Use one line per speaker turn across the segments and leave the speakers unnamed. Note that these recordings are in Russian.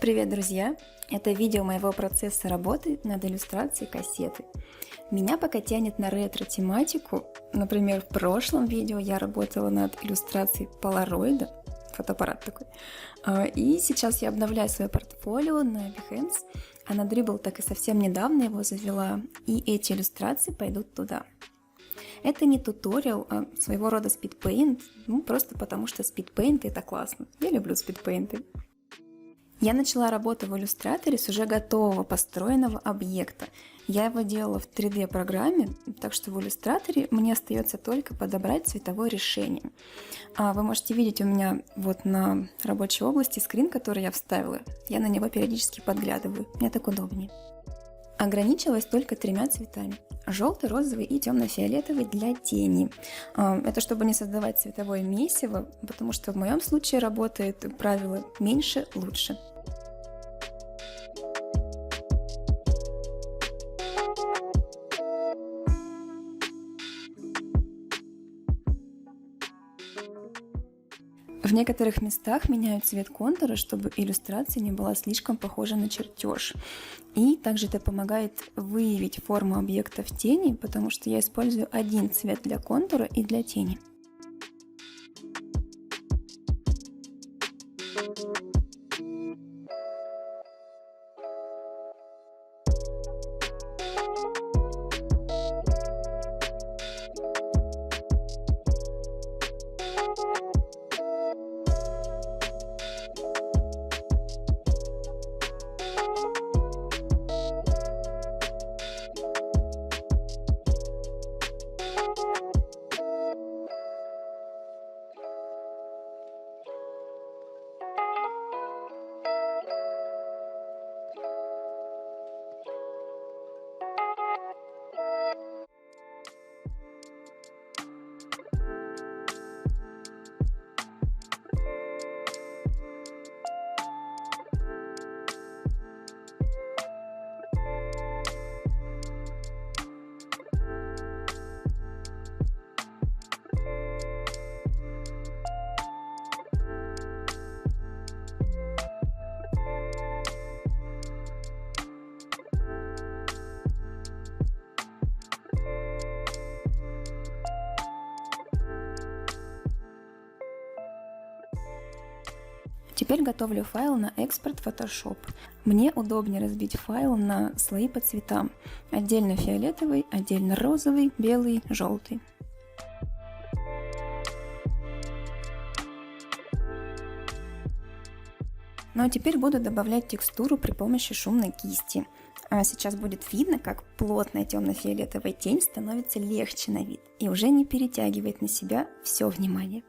Привет, друзья! Это видео моего процесса работы над иллюстрацией кассеты. Меня пока тянет на ретро-тематику. Например, в прошлом видео я работала над иллюстрацией полароида, фотоаппарат такой. И сейчас я обновляю свое портфолио на Behance, а на Dribbble так и совсем недавно его завела, и эти иллюстрации пойдут туда. Это не туториал, а своего рода спидпейнт, просто потому что спидпейнт это классно. Я люблю спидпейнты. Я начала работу в иллюстраторе с уже готового построенного объекта. Я его делала в 3D программе, так что в иллюстраторе мне остается только подобрать цветовое решение. Вы можете видеть у меня вот на рабочей области скрин, который я вставила. Я на него периодически подглядываю, мне так удобнее. Ограничилась только 3 цветами. Желтый, розовый и темно-фиолетовый для тени. Это чтобы не создавать цветовое месиво, потому что в моем случае работает правило «меньше – лучше». В некоторых местах меняю цвет контура, чтобы иллюстрация не была слишком похожа на чертеж. И также это помогает выявить форму объекта в тени, потому что я использую один цвет для контура и для тени. Теперь готовлю файл на экспорт в Photoshop. Мне удобнее разбить файл на слои по цветам. Отдельно фиолетовый, отдельно розовый, белый, желтый. Ну а теперь буду добавлять текстуру при помощи шумной кисти. Сейчас будет видно, как плотная темно-фиолетовая тень становится легче на вид и уже не перетягивает на себя все внимание.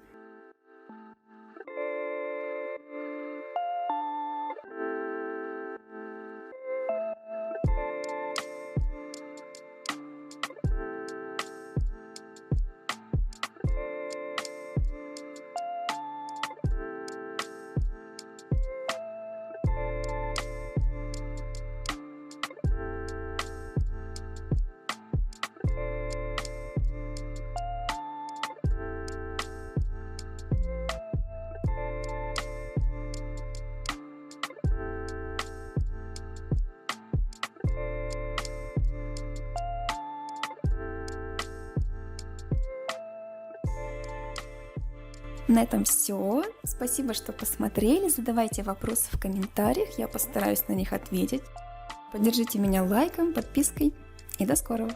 На этом все. Спасибо, что посмотрели. Задавайте вопросы в комментариях, я постараюсь на них ответить. Поддержите меня лайком, подпиской и до скорого!